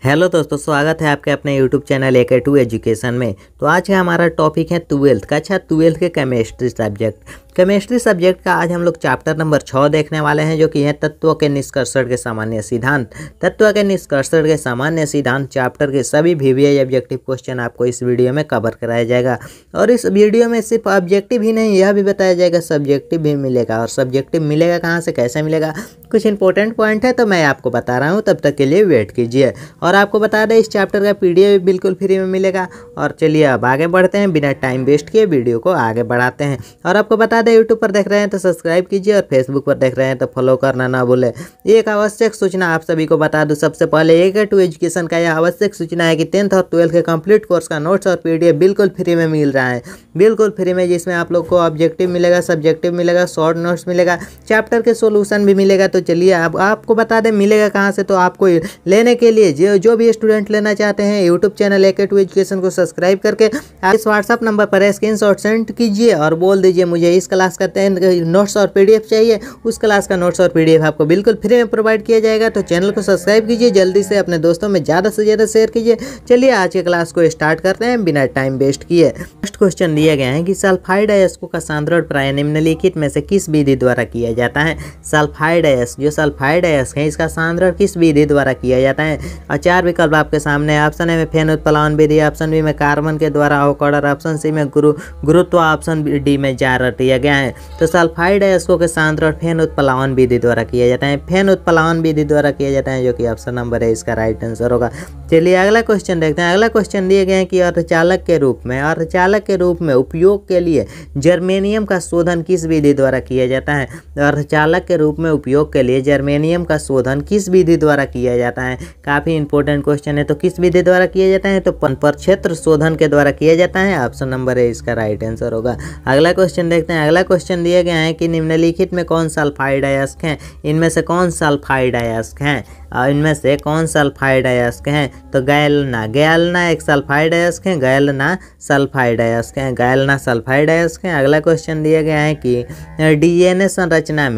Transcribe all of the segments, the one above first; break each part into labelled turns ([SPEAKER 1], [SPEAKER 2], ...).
[SPEAKER 1] Hello दोस्तों, स्वागत है आपके अपने यूट्यूब चैनल AK2 एजुकेशन में। तो आज का हमारा टॉपिक है ट्वेल्थ का। अच्छा, ट्वेल्थ के केमिस्ट्री सब्जेक्ट का आज हम लोग चैप्टर नंबर 6 देखने वाले हैं, जो कि है तत्व के निष्कर्षण के सामान्य सिद्धांत। तत्व के निष्कर्षण के सामान्य सिद्धांत चैप्टर के सभी VVI ऑब्जेक्टिव क्वेश्चन आपको इस वीडियो में कवर कराया जाएगा। और इस वीडियो में सिर्फ ऑब्जेक्टिव ही नहीं, यह भी बताया जाएगा सब्जेक्टिव भी मिलेगा। और सब्जेक्टिव मिलेगा कहाँ से, कैसे मिलेगा, कुछ इंपॉर्टेंट पॉइंट है तो मैं आपको बता रहा हूँ, तब तक के लिए वेट कीजिए। और आपको बता दें, इस चैप्टर का PDF बिल्कुल फ्री में मिलेगा। और चलिए अब आगे बढ़ते हैं, बिना टाइम वेस्ट किए वीडियो को आगे बढ़ाते हैं। और आपको बता दें, यूट्यूब पर देख रहे हैं तो सब्सक्राइब कीजिए, और फेसबुक पर देख रहे हैं तो फॉलो करना ना भूलें। एक आवश्यक सूचना आप सभी को बता दूं, सबसे पहले AK2 एजुकेशन का यह आवश्यक सूचना है कि 10th और 12th के कंप्लीट कोर्स का नोट्स और PDF बिल्कुल फ्री में मिल रहा है, बिल्कुल फ्री में, जिसमें आप लोग को ऑब्जेक्टिव मिलेगा, सब्जेक्टिव मिलेगा, शॉर्ट नोट्स मिलेगा, चैप्टर के सोल्यूशन भी मिलेगा। तो चलिए अब आपको बता दें मिलेगा कहाँ से। तो आपको लेने के लिए जो भी स्टूडेंट लेना चाहते हैं, यूट्यूब चैनल AK2 एजुकेशन को सब्सक्राइब करके इस व्हाट्सअप नंबर पर स्क्रीनशॉट सेंड कीजिए और बोल दीजिए मुझे इस क्लास का 10 नोट्स और PDF चाहिए। उस क्लास का नोट्स और PDF आपको बिल्कुल फ्री में प्रोवाइड किया जाएगा। तो चैनल को सब्सक्राइब कीजिए, जल्दी से अपने दोस्तों में ज़्यादा से ज़्यादा शेयर कीजिए। चलिए आज के क्लास को स्टार्ट करते हैं बिना टाइम वेस्ट किए। फर्स्ट क्वेश्चन दिया गया है कि सल्फाइड अयस्कों का सांद्रण प्राय निम्नलिखित में से किस विधि द्वारा किया जाता है। सल्फाइड अयस्क, जो सल्फाइड अयस्क है, इसका सांद्रण किस विधि द्वारा किया जाता है। और 4 विकल्प आपके सामने। ऑप्शन ए में फेन उत्प्लावन विधि, ऑप्शन बी में कार्बन के द्वारा अवकरण, ऑप्शन सी में गुरुत्व, ऑप्शन डी में जार दिया गया है। तो सल्फाइड अयस्कों के सांद्रण फेन उत्प्लावन विधि द्वारा किया जाता है, फेन उत्प्लावन विधि द्वारा किया जाता है, जो कि ऑप्शन नंबर है इसका राइट आंसर होगा। चलिए अगला क्वेश्चन देखते हैं। अगला क्वेश्चन दिए गए हैं कि अर्धचालक के रूप में उपयोग के लिए जर्मेनियम का शोधन किस विधि द्वारा किया जाता है। अर्धचालक के रूप में उपयोग के लिए जर्मेनियम का शोधन किस विधि द्वारा किया जाता है। काफी इंपॉर्टेंट क्वेश्चन है। तो किस विधि द्वारा किया जाता है, तो परक्षेत्र शोधन के द्वारा किया जाता है, ऑप्शन नंबर है इसका राइट आंसर होगा। अगला क्वेश्चन देखते हैं। अगला क्वेश्चन दिया गया है कि निम्नलिखित में कौन सल्फाइड अयस्क हैं। इनमें से कौन सल्फाइड अयस्क हैं, और इनमें से कौन सल्फाइड अयस्क हैं। तो गैलना एक सल्फाइड अयस्क है, गैलना सल्फाइड अयस्क हैं। अगला क्वेश्चन दिया गया है कि DNA संरचना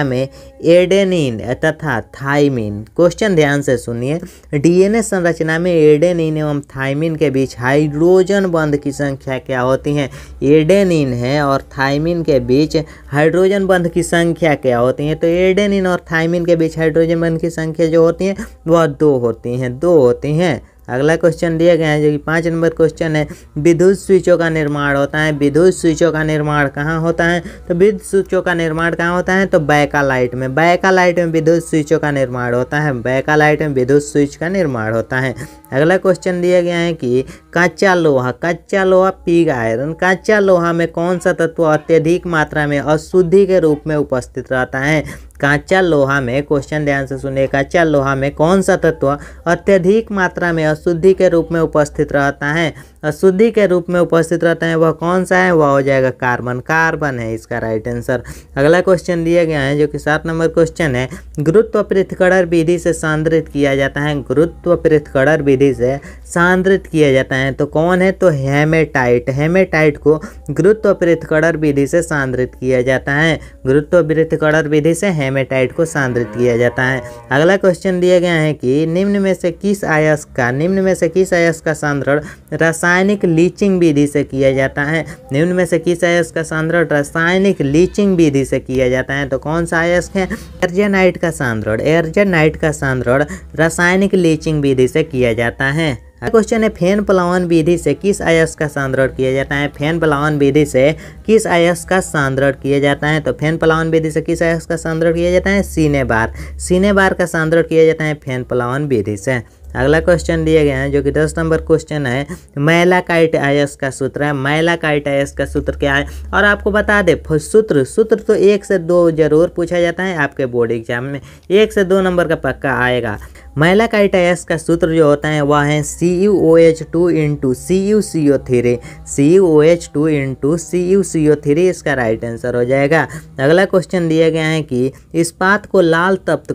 [SPEAKER 1] में एडेनिन तथा थाइमिन, क्वेश्चन ध्यान से सुनिए, DNA संरचना में एडेनिन एवं थाइमिन के बीच हाइड्रोजन बंध की संख्या क्या होती है। एडेनिन है और थाइमिन के बीच हाइड्रोजन बंध की संख्या क्या होती है। तो एडेनिन और थाइमिन के बीच हाइड्रोजन बंध की संख्या जो होती है वह 2 होती हैं। अगला क्वेश्चन दिया गया है, जो कि 5 नंबर क्वेश्चन है। विद्युत स्विचों का निर्माण होता है, विद्युत स्विचों का निर्माण कहाँ होता है। तो विद्युत स्विचों का निर्माण कहाँ होता है, तो बैकालाइट में विद्युत स्विचों का निर्माण होता है, बैकालाइट में विद्युत स्विच का निर्माण होता है। अगला क्वेश्चन दिया गया है कि कच्चा लोहा पिग आयरन, कच्चा लोहा में कौन सा तत्व अत्यधिक मात्रा में अशुद्धि के रूप में उपस्थित रहता है। कच्चा लोहा में, क्वेश्चन ध्यान से सुनिए, कच्चा लोहा में कौन सा तत्व अत्यधिक मात्रा में अशुद्धि के रूप में उपस्थित रहता है। अशुद्धि के रूप में उपस्थित रहता है, वह कौन सा है, वह हो जाएगा कार्बन है इसका राइट आंसर। अगला क्वेश्चन दिया गया है, जो कि 7 नंबर क्वेश्चन है। गुरुत्व पृथक्करण विधि से सांद्रित किया जाता है, गुरुत्व पृथक्करण विधि से सांद्रित किया जाता है, तो कौन है, तो हेमेटाइट को गुरुत्व पृथक्करण विधि से सांद्रित किया जाता है, गुरुत्व पृथक्करण विधि से हेमेटाइट को सांद्रित किया जाता है। अगला क्वेश्चन दिया गया है कि निम्न में से किस अयस्क का सांद्रण रासायनिक लीचिंग विधि से किया जाता है। निम्न में से किस अयस्क का सांद्रण रासायनिक लीचिंग विधि से किया जाता है, तो कौन सा अयस्क है, एर्जेनाइट का सांद्रण रासायनिक लीचिंग विधि से किया जाता है। क्वेश्चन है, फेन प्लावन विधि से किस अयस्क का सांद्रण किया जाता है। फेन प्लावन विधि से किस अयस्क का सांद्रण किया जाता है। तो फेन प्लावन विधि से किस अयस्क का सांद्रण किया जाता है, सीनेबार का सांद्रण किया जाता है फेन प्लावन विधि से। अगला क्वेश्चन दिया गया है, जो कि 10 नंबर क्वेश्चन है। मैलाकाइट अयस्क का सूत्र है, मैलाकाइट अयस्क का सूत्र क्या है। और आपको बता दे, सूत्र तो 1 से 2 जरूर पूछा जाता है आपके बोर्ड एग्जाम में, 1 से 2 नंबर का पक्का आएगा। मैलाकाइट अयस्क का सूत्र जो होता है वह है CuOH2 × CuCO3, इसका राइट आंसर हो जाएगा। अगला क्वेश्चन दिया गया है कि इस्पात को लाल तप्त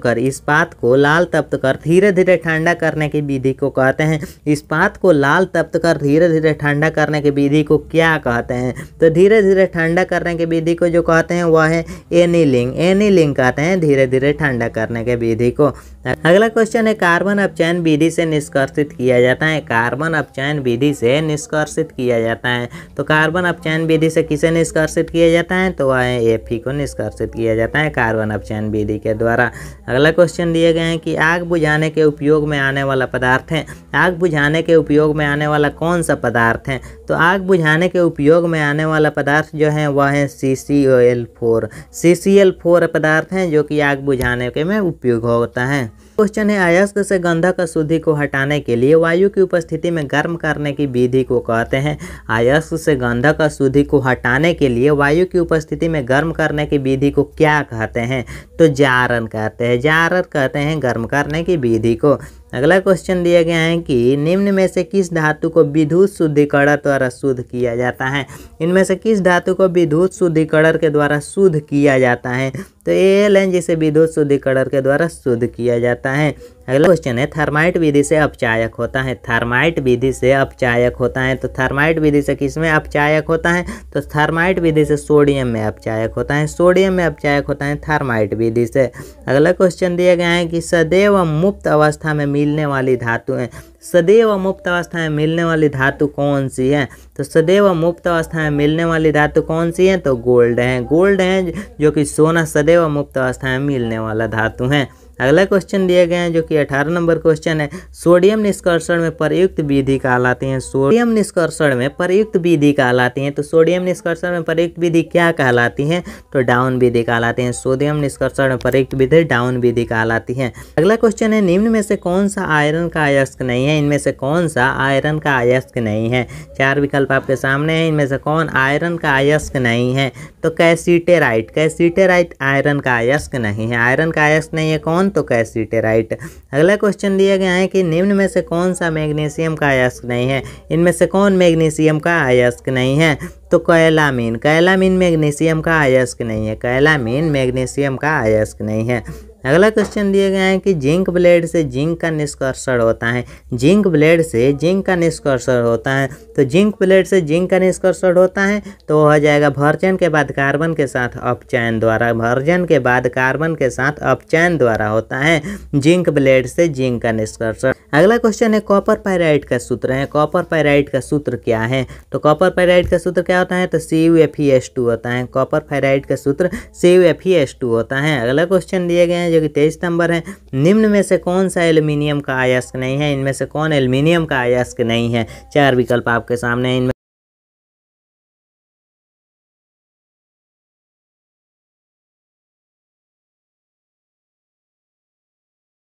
[SPEAKER 1] कर धीरे धीरे ठंडा करने की विधि को कहते हैं। इस्पात को लाल तप्त कर धीरे धीरे ठंडा करने की विधि को क्या कहते हैं। तो धीरे धीरे ठंडा करने की विधि को जो कहते हैं वह है एनीलिंग कहते हैं धीरे धीरे ठंडा करने के विधि को। अगला क्वेश्चन है कार्बन अपचयन विधि से निष्कर्षित किया जाता है। कार्बन अपचयन विधि से निष्कर्षित किया जाता है। तो कार्बन अपचयन विधि से किसे निष्कर्षित किया जाता है, तो वह Fe को निष्कर्षित किया जाता है कार्बन अपचयन विधि के द्वारा। अगला क्वेश्चन दिए गए हैं कि आग बुझाने के उपयोग में आने वाला पदार्थ है। आग बुझाने के उपयोग में आने वाला कौन सा पदार्थ है, तो आग बुझाने के उपयोग में आने वाला पदार्थ जो है वह है CCl4। CCl4 पदार्थ हैं जो कि आग बुझाने के में उपयोग होता है। क्वेश्चन है अयस्क से गंधक अशुद्धि को हटाने के लिए वायु की उपस्थिति में गर्म करने की विधि को कहते हैं। अयस्क से गंधक अशुद्धि को हटाने के लिए वायु की उपस्थिति में गर्म करने की विधि को क्या कहते हैं, तो जारन कहते हैं। जारन कहते हैं गर्म करने की विधि को। अगला क्वेश्चन दिया गया है कि निम्न में से किस धातु को विद्युत शुद्धिकरण द्वारा शुद्ध किया जाता है। इनमें से किस धातु को विद्युत शुद्धिकरण के द्वारा शुद्ध किया जाता है, तो Al जिसे विद्युत शुद्धिकरण के द्वारा शुद्ध किया जाता है। अगला क्वेश्चन है थर्माइट विधि से अपचायक होता है। थर्माइट विधि से अपचायक होता है, तो थर्माइट विधि से किसमें अपचायक होता है, तो थर्माइट विधि से सोडियम में अपचायक होता है। सोडियम में अपचायक होता है थर्माइट विधि से। अगला क्वेश्चन दिया गया है कि सदैव मुक्त अवस्था में मिलने वाली धातु है। सदैव मुक्त अवस्था में मिलने वाली धातु कौन सी है, तो सदैव मुक्त अवस्था में मिलने वाली धातु कौन सी है, तो गोल्ड है। गोल्ड है जो कि सोना सदैव मुक्त अवस्था में मिलने वाला धातु है। अगला क्वेश्चन दिए गए हैं जो कि 18 नंबर क्वेश्चन है सोडियम निष्कर्षण में प्रयुक्त विधि कहलाती है। सोडियम निष्कर्षण में प्रयुक्त विधि कहलाती है, तो सोडियम निष्कर्षण में प्रयुक्त विधि क्या कहलाती है, तो डाउन विधि कहलाती है। सोडियम निष्कर्षण में प्रयुक्त विधि डाउन विधि कहलाती है। अगला क्वेश्चन है निम्न में से कौन सा आयरन का अयस्क नहीं है। इनमें से कौन सा आयरन का अयस्क नहीं है, 4 विकल्प आपके सामने है। इनमें से कौन आयरन का अयस्क नहीं है, तो कैसीटेराइट। कैसीटेराइट आयरन का अयस्क नहीं है। आयरन का अयस्क नहीं है कौन, तो कैसीटेराइट। अगला क्वेश्चन दिया गया है कि निम्न में से कौन सा मैग्नीशियम का अयस्क नहीं है। इनमें से कौन मैग्नीशियम का अयस्क नहीं है, तो कैलामीन। कैलामीन मैग्नीशियम का अयस्क नहीं है। कैलामीन मैग्नीशियम का अयस्क नहीं है। अगला क्वेश्चन दिया गया है कि जिंक ब्लेड से जिंक का निष्कर्षण होता है। जिंक ब्लेड से जिंक का निष्कर्षण होता है, तो जिंक ब्लेड से जिंक का निष्कर्षण होता है तो हो जाएगा भर्जन के बाद कार्बन के साथ अपचयन द्वारा। भर्जन के बाद कार्बन के साथ अपचयन द्वारा होता है जिंक ब्लेड से जिंक का निष्कर्षण। अगला क्वेश्चन है कॉपर पाइराइट का सूत्र है। कॉपर पाइराइट का सूत्र क्या है, तो कॉपर पाइराइट का सूत्र क्या होता है, तो CuFeS2 होता है। कॉपर पाइराइट का सूत्र CuFeS2 होता है। अगला क्वेश्चन दिए गए हैं जो कि 23 नंबर है निम्न में से कौन सा एल्युमिनियम का अयस्क नहीं है। इनमें से कौन एल्युमिनियम का अयस्क नहीं है, 4 विकल्प आपके सामने है। इनमें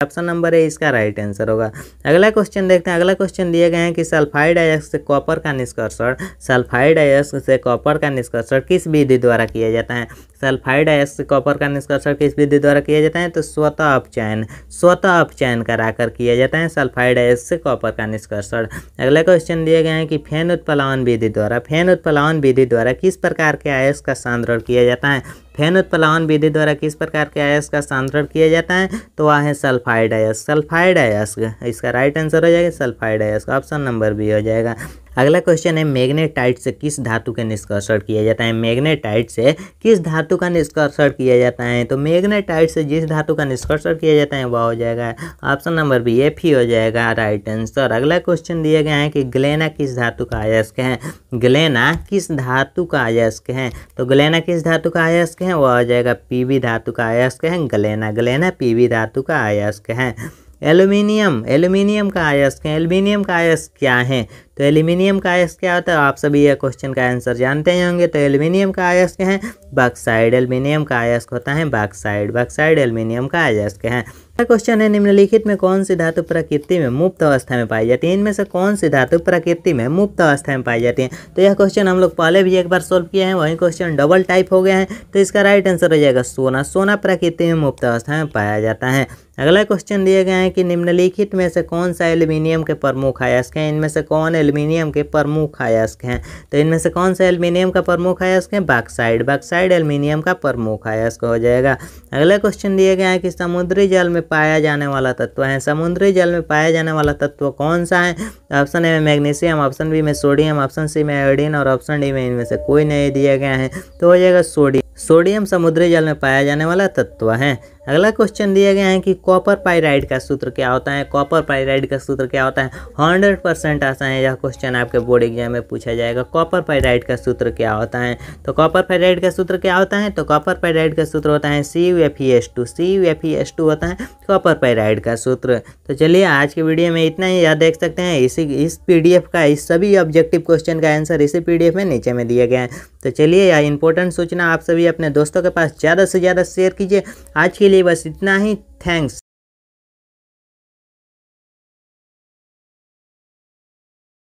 [SPEAKER 1] ऑप्शन नंबर है इसका राइट आंसर होगा। अगला क्वेश्चन देखते हैं। अगला क्वेश्चन दिए गए हैं कि सल्फाइड अयस्क से कॉपर का निष्कर्षण, सल्फाइड अयस्क से कॉपर का निष्कर्षण किस विधि द्वारा किया जाता है। सल्फाइड अयस्क से कॉपर का निष्कर्षण किस विधि द्वारा किया जाता है, तो स्वतः अपचयन। स्वतः अपचयन कराकर किया जाता है सल्फाइड अयस्क से कॉपर का निष्कर्षण। अगला क्वेश्चन दिए गए हैं कि फेन उत्प्लावन विधि द्वारा, फेन उत्प्लावन विधि द्वारा किस प्रकार के अयस्क का सांद्रण किया जाता है। फेन उत्प्लावन विधि द्वारा किस प्रकार के अयस्क का सांद्रण किया जाता है, तो वह है सल्फाइड अयस्क। सल्फाइड अयस्क इसका राइट आंसर हो जाएगा सल्फाइड अयस्क। ऑप्शन नंबर बी हो जाएगा। अगला क्वेश्चन है मैग्नेटाइट से किस धातु के निष्कर्षण किया जाता है। मैग्नेटाइट से किस धातु का निष्कर्षण किया जाता है, तो मैग्नेटाइट से जिस धातु का निष्कर्षण किया जाता है वह हो जाएगा ऑप्शन नंबर बी Fe हो जाएगा राइट आंसर। अगला क्वेश्चन दिया गया है कि ग्लेना किस धातु का अयस्क है। ग्लेना किस धातु का अयस्क है, तो ग्लेना किस धातु का अयस्क है, वह हो जाएगा Pb धातु का अयस्क है ग्लेना। ग्लेना Pb धातु का अयस्क है। एल्यूमिनियम, एल्यूमिनियम का अयस्क है। एल्यूमिनियम का अयस्क क्या है, तो एल्यूमिनियम का अयस्क क्या होता है, आप सभी यह क्वेश्चन का आंसर जानते ही होंगे। तो एल्यूमिनियम का अयस्क है बॉक्साइड। एल्यूमिनियम का अयस्क होता है बॉक्साइड। बॉक्साइड एल्यूमिनियम का अयस्क है। क्वेश्चन है निम्नलिखित में कौन सी धातु प्रकृति में मुक्त अवस्था में पाई जाती है। इनमें से कौन सी धातु प्रकृति में मुक्त अवस्था में पाई जाती है, तो यह क्वेश्चन हम लोग पहले भी एक बार सोल्व किए हैं, वही क्वेश्चन डबल टाइप हो गया है, तो इसका राइट आंसर हो जाएगा सोना। सोना प्रकृति में मुक्त अवस्था में पाया जाता है। अगला क्वेश्चन दिए गए हैं कि निम्नलिखित में से कौन सा एल्यूमिनियम के प्रमुख अयस्क हैं। इनमें से कौन एल्यूमिनियम के प्रमुख अयस्क हैं, तो इनमें से कौन सा एल्यूमिनियम का प्रमुख अयस्क है, बॉक्साइड। बॉक्साइड एल्यूमिनियम का प्रमुख अयस्क हो जाएगा। अगला क्वेश्चन दिया गया है कि समुद्री जल में पाया जाने वाला तत्व है। समुद्री जल में पाया जाने वाला तत्व कौन सा है, ऑप्शन ए में मैग्नीशियम, ऑप्शन बी में सोडियम, ऑप्शन सी में आयोडीन और ऑप्शन डी में इनमें से कोई नहीं दिया गया है, तो हो जाएगा सोडियम। सोडियम समुद्री जल में पाया जाने वाला तत्व है। अगला क्वेश्चन दिया गया है कि कॉपर पाइराइड का सूत्र क्या होता है। कॉपर पाइराइड का सूत्र क्या होता है। 100% आसान है, यह क्वेश्चन आपके बोर्ड एग्जाम में पूछा जाएगा। कॉपर पाइराइड का सूत्र क्या होता है। तो कॉपर पाइराइड का सूत्र क्या होता है। तो कॉपर पाइराइड का सूत्र होता है CuFeS2। CuFeS2 होता है कॉपर पाइराइड का सूत्र। तो चलिए आज के वीडियो में इतना ही। यह देख सकते हैं इस PDF का इस सभी ऑब्जेक्टिव क्वेश्चन का आंसर इसी PDF में नीचे में दिया गया है। तो चलिए यह इंपॉर्टेंट सूचना आप सभी अपने दोस्तों के पास ज़्यादा से ज़्यादा शेयर कीजिए। आज के लिए बस इतना ही। थैंक्स।